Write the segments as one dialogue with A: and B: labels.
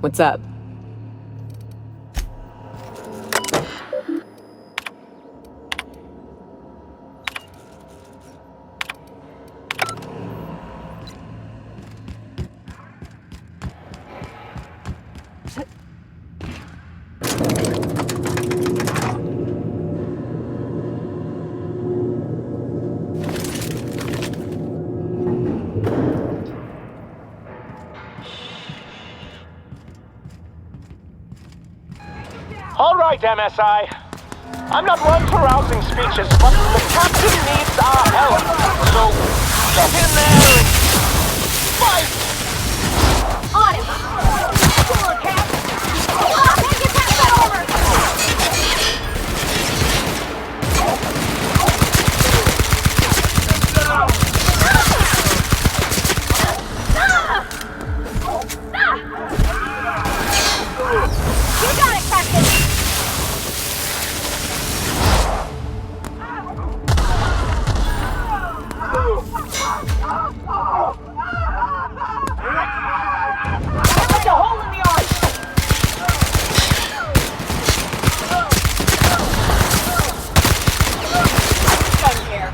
A: What's up?
B: All right, MSI. I'm not one for rousing speeches, but the captain needs our help. So, get in there and fight!
C: On him! Come on, Cap! Can't get past that armor! You got it, Captain! Like a hole in the arch! Doesn't care.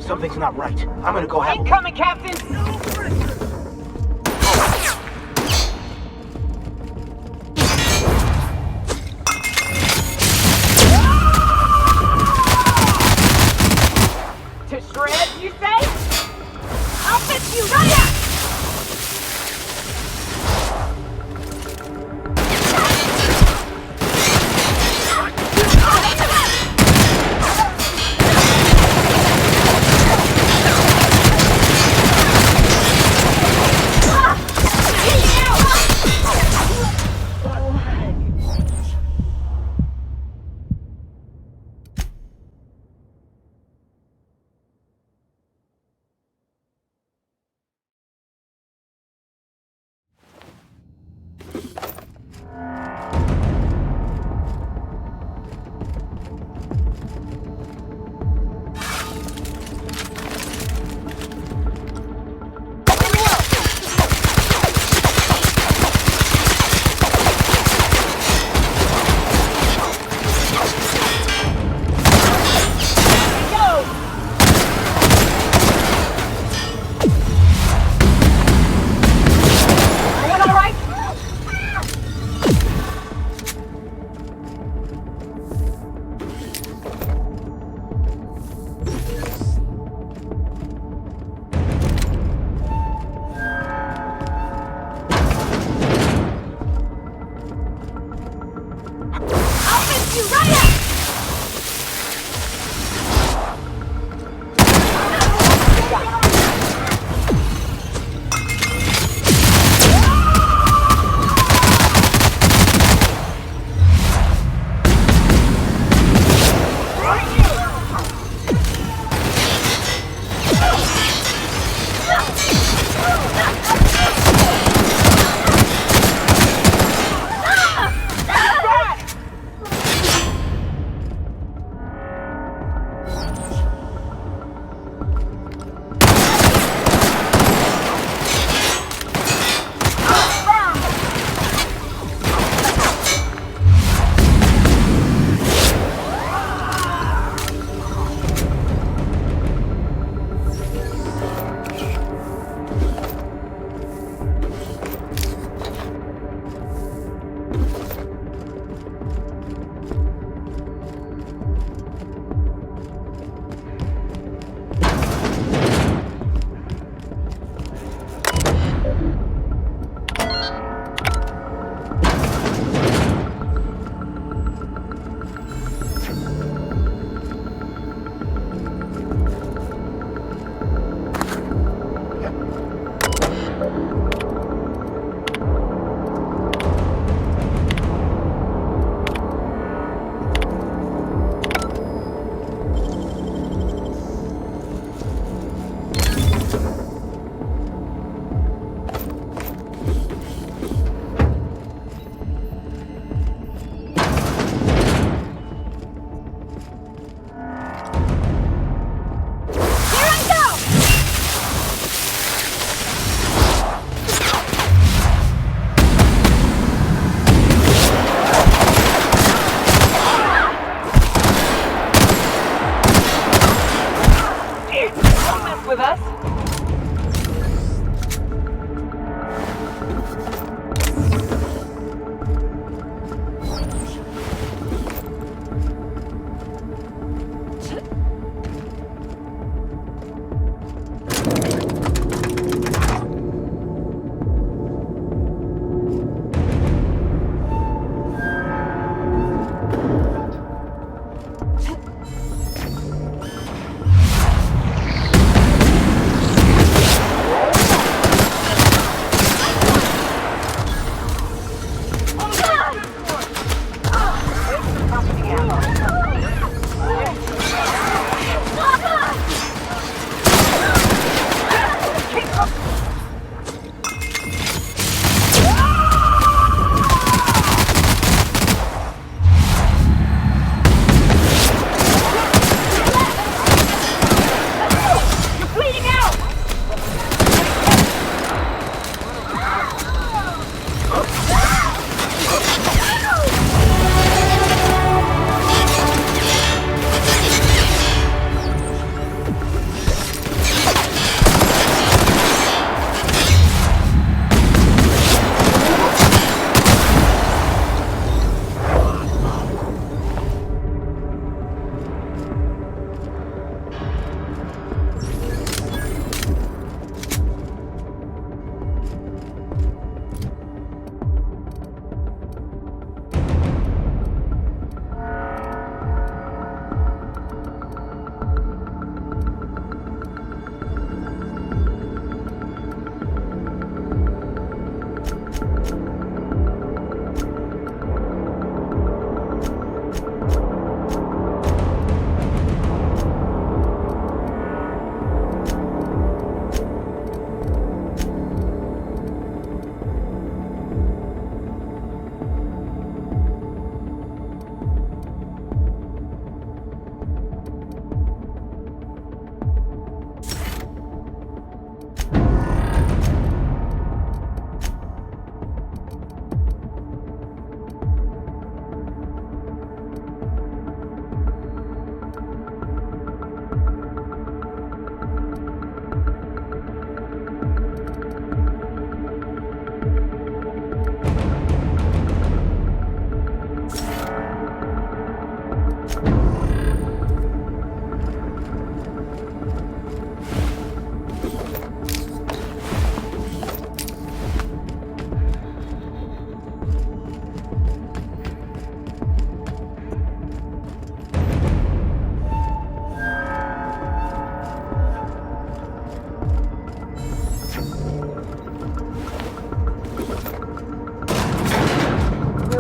B: Something's not right. I'm gonna go have a look.
C: Incoming, Captain! To shreds, you say? I'll fix you right up! Take you right out!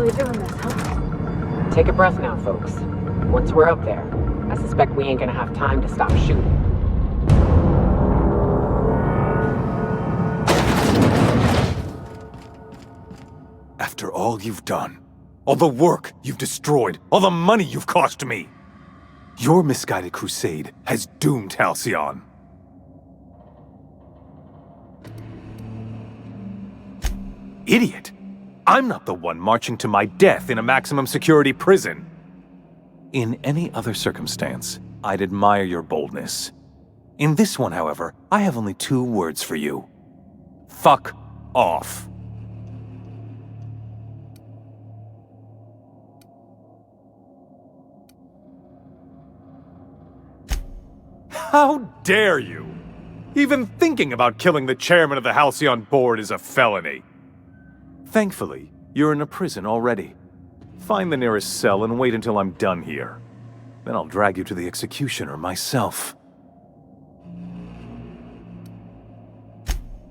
C: really doing this, huh?
A: Take a breath now, folks. Once we're up there, I suspect we ain't gonna have time to stop shooting.
D: After all you've done, all the work you've destroyed, all the money you've cost me, your misguided crusade has doomed Halcyon. Idiot! I'm not the one marching to my death in a maximum security prison. In any other circumstance, I'd admire your boldness. In this one, however, I have only 2 words for you. Fuck off. How dare you! Even thinking about killing the chairman of the Halcyon board is a felony. Thankfully, you're in a prison already. Find the nearest cell and wait until I'm done here. Then I'll drag you to the executioner myself.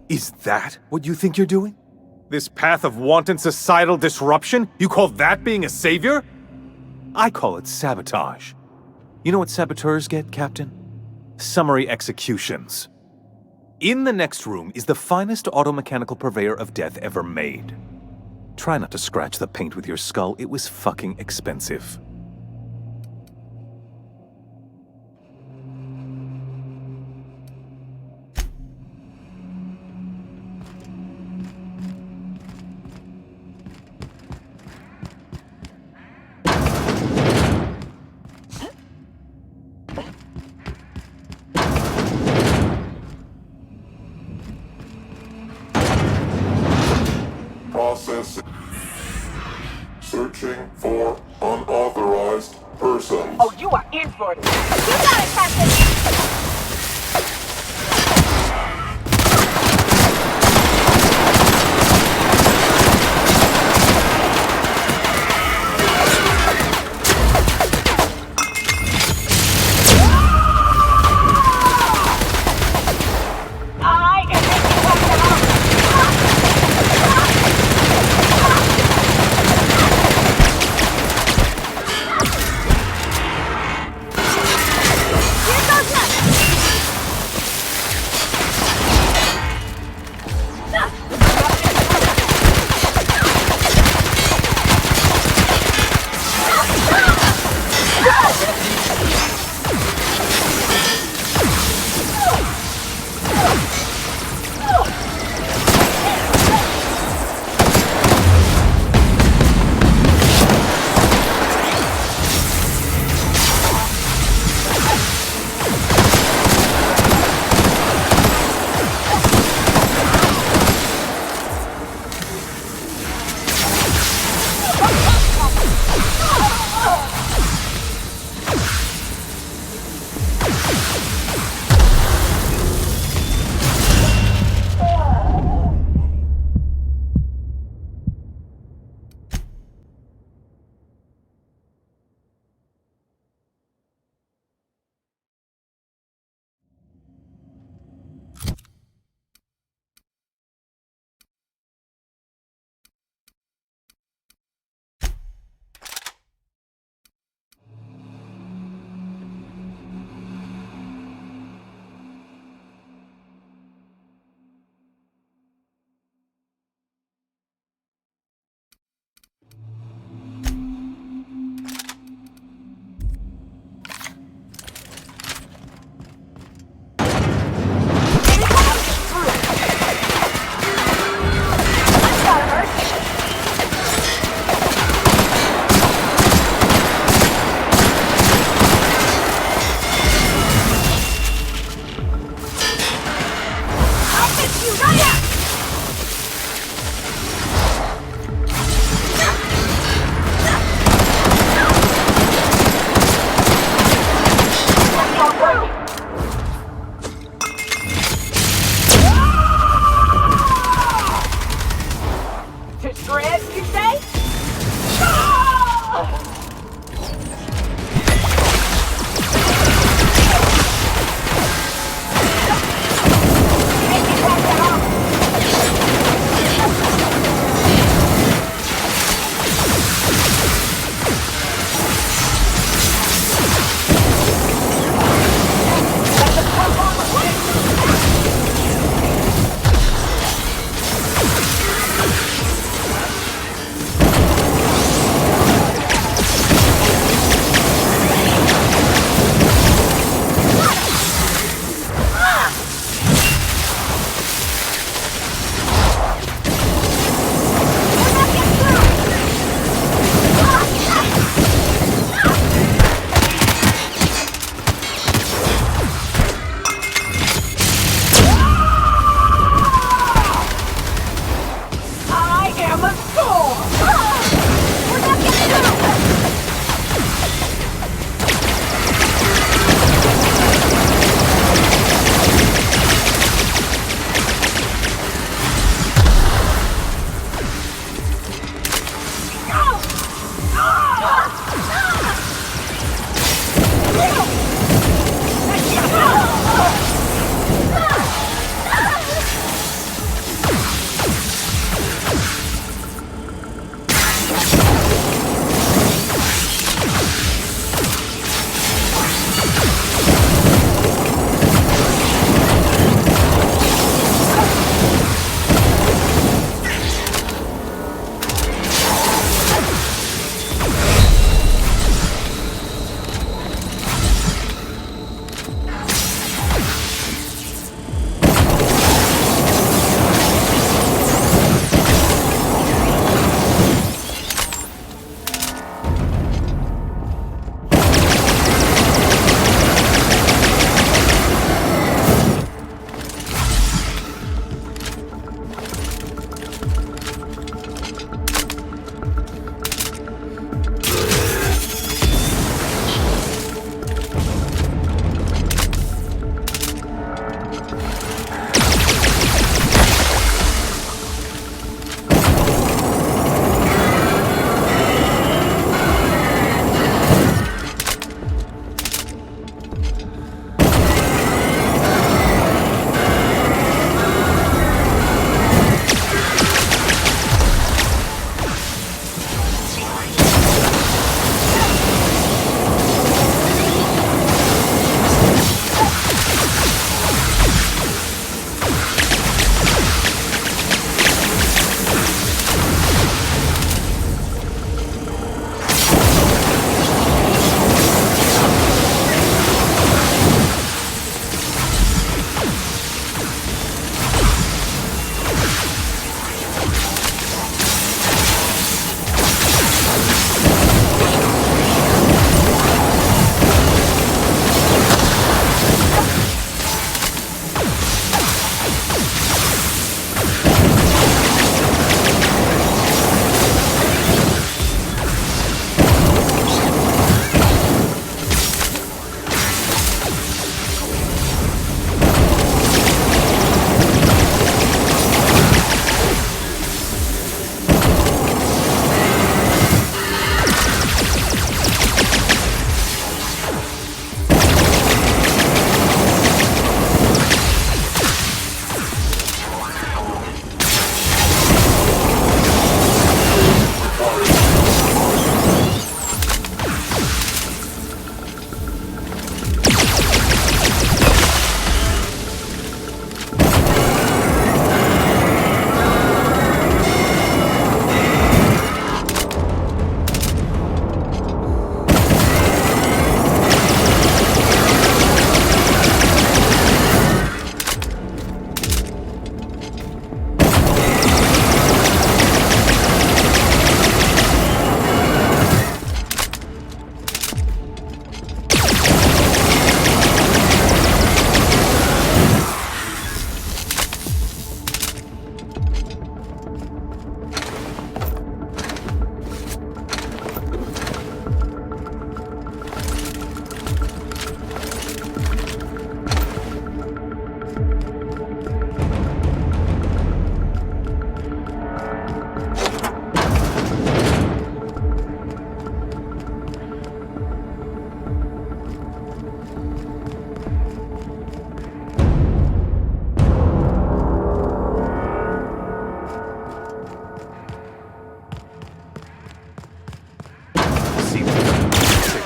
D: Is that what you think you're doing? This path of wanton societal disruption? You call that being a savior? I call it sabotage. You know what saboteurs get, Captain? Summary executions. In the next room is the finest automechanical purveyor of death ever made. Try not to scratch the paint with your skull, it was fucking expensive.
E: Processing. Searching for unauthorized persons.
A: Oh, you are in for it!
C: You got it, Captain! Here goes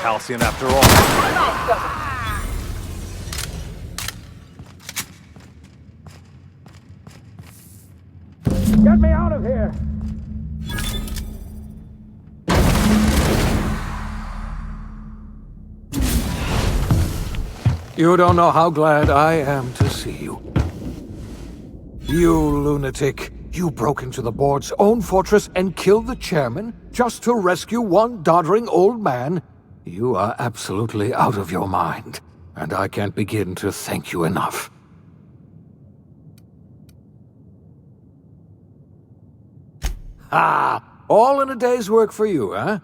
D: Halcyon after all.
B: Get me out of here!
F: You don't know how glad I am to see you. You lunatic. You broke into the board's own fortress and killed the chairman just to rescue one doddering old man? You are absolutely out of your mind, and I can't begin to thank you enough. Ah, all in a day's work for you, huh?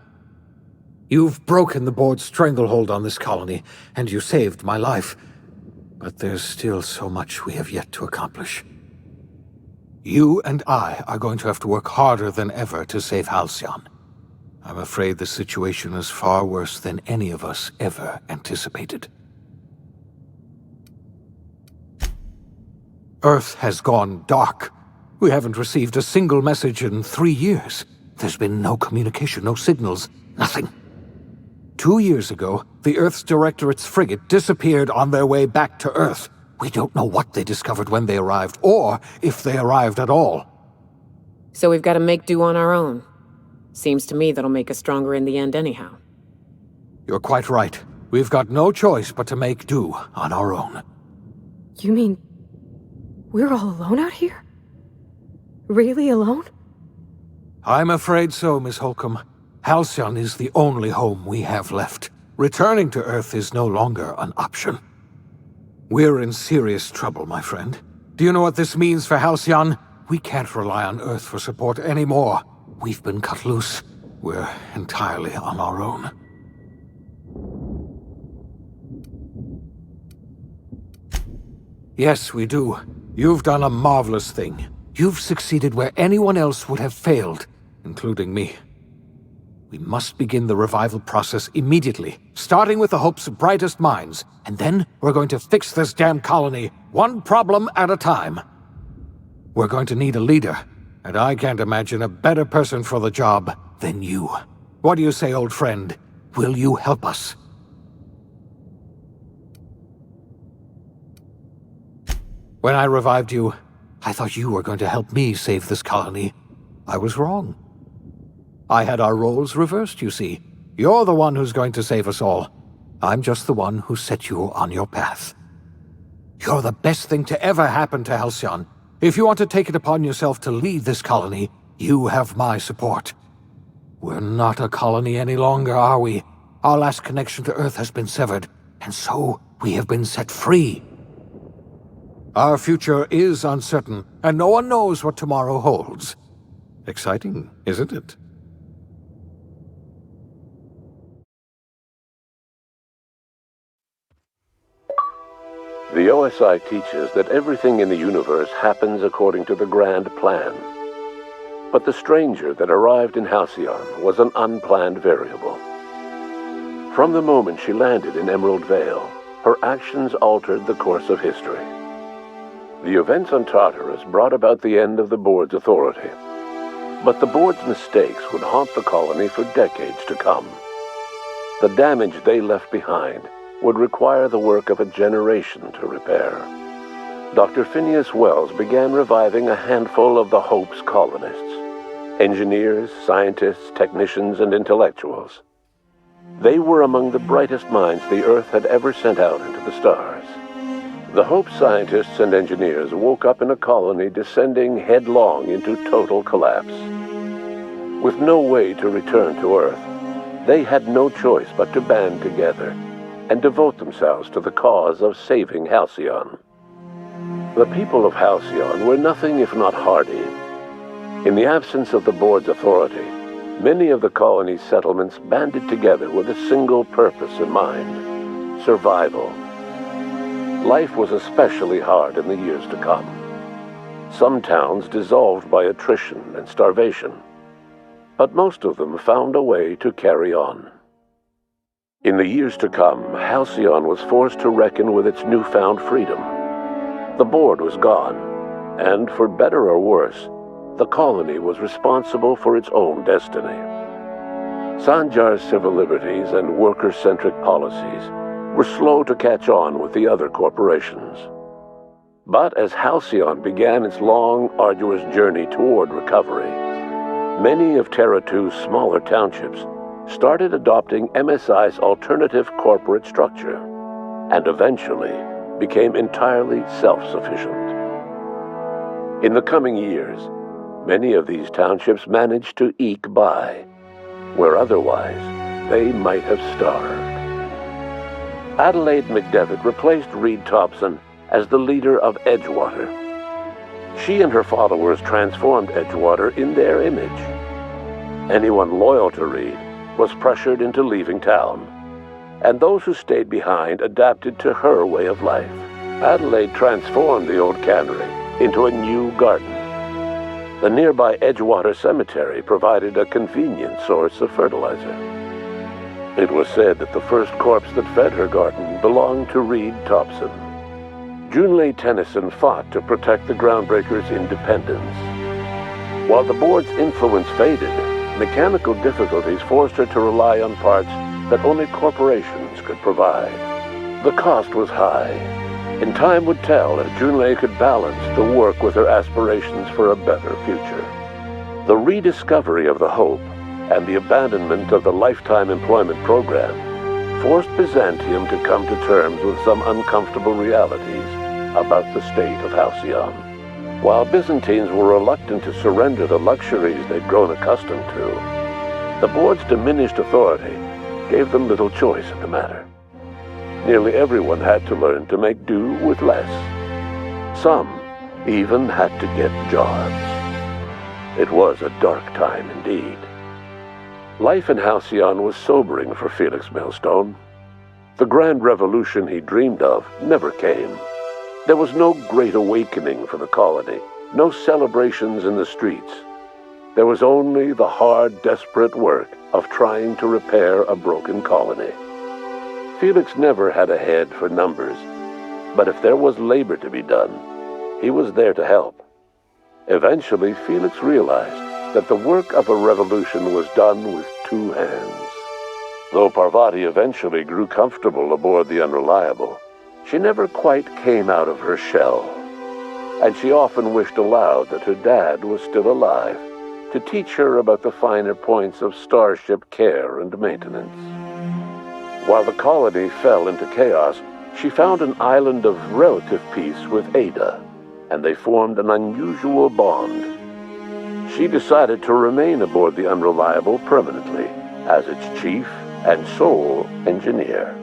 F: You've broken the board's stranglehold on this colony, and you saved my life. But there's still so much we have yet to accomplish. You and I are going to have to work harder than ever to save Halcyon. I'm afraid the situation is far worse than any of us ever anticipated. Earth has gone dark. We haven't received a single message in 3 years. There's been no communication, no signals, nothing. 2 years ago, the Earth's Directorate's frigate disappeared on their way back to Earth. We don't know what they discovered when they arrived, or if they arrived at all.
A: So we've got to make do on our own. Seems to me that'll make us stronger in the end anyhow.
F: You're quite right. We've got no choice but to make do on our own.
G: You mean we're all alone out here? Really alone?
F: I'm afraid so, Miss Holcomb. Halcyon is the only home we have left. Returning to Earth is no longer an option. We're in serious trouble, my friend. Do you know what this means for Halcyon? We can't rely on Earth for support anymore. We've been cut loose. We're entirely on our own. Yes, we do. You've done a marvelous thing. You've succeeded where anyone else would have failed, including me. We must begin the revival process immediately, starting with the Hope's brightest minds, and then we're going to fix this damn colony, one problem at a time. We're going to need a leader, and I can't imagine a better person for the job than you. What do you say, old friend? Will you help us? When I revived you, I thought you were going to help me save this colony. I was wrong. I had our roles reversed, you see. You're the one who's going to save us all. I'm just the one who set you on your path. You're the best thing to ever happen to Halcyon. If you want to take it upon yourself to lead this colony, you have my support. We're not a colony any longer, are we? Our last connection to Earth has been severed, and so we have been set free. Our future is uncertain, and no one knows what tomorrow holds. Exciting, isn't it?
H: The OSI teaches that everything in the universe happens according to the grand plan. But the stranger that arrived in Halcyon was an unplanned variable. From the moment she landed in Emerald Vale, her actions altered the course of history. The events on Tartarus brought about the end of the board's authority. But the board's mistakes would haunt the colony for decades to come. The damage they left behind would require the work of a generation to repair. Dr. Phineas Wells began reviving a handful of the Hope's colonists. Engineers, scientists, technicians, and intellectuals. They were among the brightest minds the Earth had ever sent out into the stars. The Hope scientists and engineers woke up in a colony descending headlong into total collapse. With no way to return to Earth, they had no choice but to band together and devote themselves to the cause of saving Halcyon. The people of Halcyon were nothing if not hardy. In the absence of the board's authority, many of the colony's settlements banded together with a single purpose in mind: survival. Life was especially hard in the years to come. Some towns dissolved by attrition and starvation, but most of them found a way to carry on. In the years to come, Halcyon was forced to reckon with its newfound freedom. The board was gone, and for better or worse, the colony was responsible for its own destiny. Sanjar's civil liberties and worker-centric policies were slow to catch on with the other corporations. But as Halcyon began its long, arduous journey toward recovery, many of Terra 2's smaller townships started adopting MSI's alternative corporate structure, and eventually became entirely self-sufficient. In the coming years, many of these townships managed to eke by, where otherwise they might have starved. Adelaide McDevitt replaced Reed Thompson as the leader of Edgewater. She and her followers transformed Edgewater in their image. Anyone loyal to Reed was pressured into leaving town, and those who stayed behind adapted to her way of life. Adelaide transformed the old cannery into a new garden. The nearby Edgewater Cemetery provided a convenient source of fertilizer. It was said that the first corpse that fed her garden belonged to Reed Thompson. Junlei Tennyson fought to protect the groundbreakers' independence. While the board's influence faded, mechanical difficulties forced her to rely on parts that only corporations could provide. The cost was high, and time would tell if Junlei could balance the work with her aspirations for a better future. The rediscovery of the Hope and the abandonment of the lifetime employment program forced Byzantium to come to terms with some uncomfortable realities about the state of Halcyon. While Byzantines were reluctant to surrender the luxuries they'd grown accustomed to, the board's diminished authority gave them little choice in the matter. Nearly everyone had to learn to make do with less. Some even had to get jobs. It was a dark time indeed. Life in Halcyon was sobering for Felix Millstone. The grand revolution he dreamed of never came. There was no great awakening for the colony, no celebrations in the streets. There was only the hard, desperate work of trying to repair a broken colony. Felix never had a head for numbers, but if there was labor to be done, he was there to help. Eventually, Felix realized that the work of a revolution was done with two hands. Though Parvati eventually grew comfortable aboard the Unreliable, she never quite came out of her shell, and she often wished aloud that her dad was still alive to teach her about the finer points of starship care and maintenance. While the colony fell into chaos, she found an island of relative peace with Ada, and they formed an unusual bond. She decided to remain aboard the Unreliable permanently as its chief and sole engineer.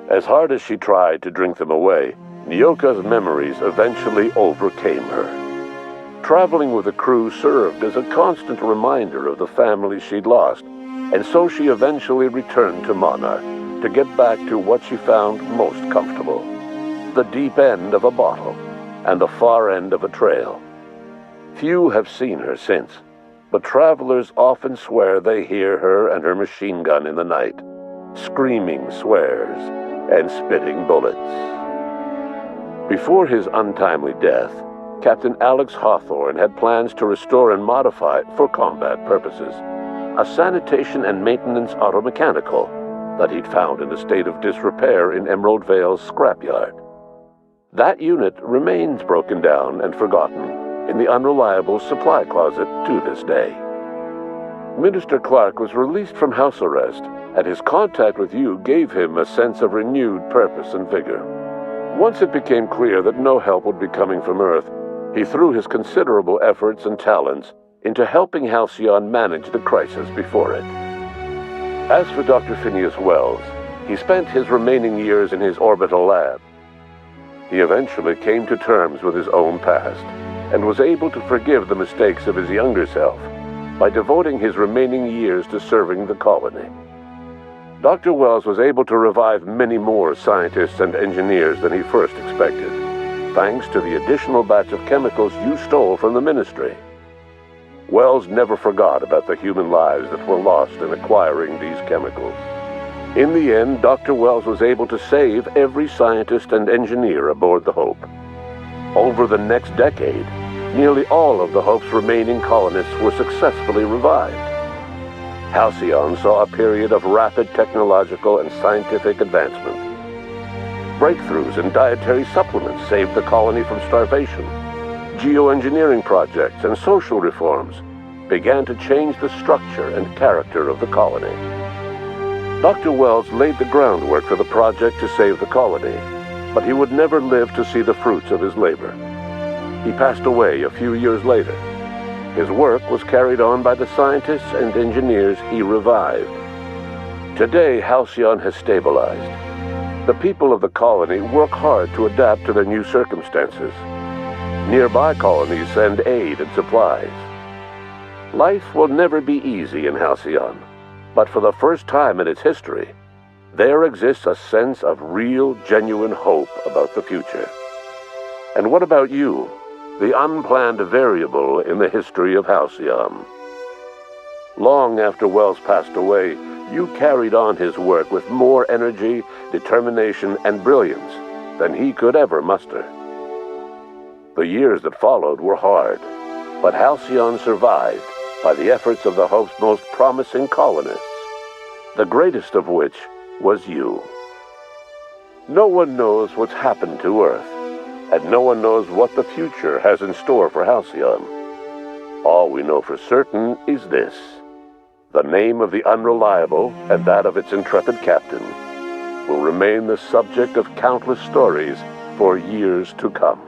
H: As hard as she tried to drink them away, Nyoka's memories eventually overcame her. Traveling with the crew served as a constant reminder of the family she'd lost, and so she eventually returned to Monarch to get back to what she found most comfortable: the deep end of a bottle and the far end of a trail. Few have seen her since, but travelers often swear they hear her and her machine gun in the night, screaming swears and spitting bullets. Before his untimely death, Captain Alex Hawthorne had plans to restore and modify, for combat purposes, a sanitation and maintenance automechanical that he'd found in a state of disrepair in Emerald Vale's scrapyard. That unit remains broken down and forgotten in the Unreliable supply closet to this day. Minister Clark was released from house arrest, and his contact with you gave him a sense of renewed purpose and vigor. Once it became clear that no help would be coming from Earth, he threw his considerable efforts and talents into helping Halcyon manage the crisis before it. As for Dr. Phineas Wells, he spent his remaining years in his orbital lab. He eventually came to terms with his own past, and was able to forgive the mistakes of his younger self by devoting his remaining years to serving the colony. Dr. Wells was able to revive many more scientists and engineers than he first expected, thanks to the additional batch of chemicals you stole from the Ministry. Wells never forgot about the human lives that were lost in acquiring these chemicals. In the end, Dr. Wells was able to save every scientist and engineer aboard the Hope. Over the next decade, nearly all of the Hope's remaining colonists were successfully revived. Halcyon saw a period of rapid technological and scientific advancement. Breakthroughs in dietary supplements saved the colony from starvation. Geoengineering projects and social reforms began to change the structure and character of the colony. Dr. Wells laid the groundwork for the project to save the colony, but he would never live to see the fruits of his labor. He passed away a few years later. His work was carried on by the scientists and engineers he revived. Today, Halcyon has stabilized. The people of the colony work hard to adapt to their new circumstances. Nearby colonies send aid and supplies. Life will never be easy in Halcyon, but for the first time in its history, there exists a sense of real, genuine hope about the future. And what about you, the unplanned variable in the history of Halcyon? Long after Wells passed away, you carried on his work with more energy, determination, and brilliance than he could ever muster. The years that followed were hard, but Halcyon survived by the efforts of the Hope's most promising colonists, the greatest of which was you. No one knows what's happened to Earth, and no one knows what the future has in store for Halcyon. All we know for certain is this: the name of the Unreliable and that of its intrepid captain will remain the subject of countless stories for years to come.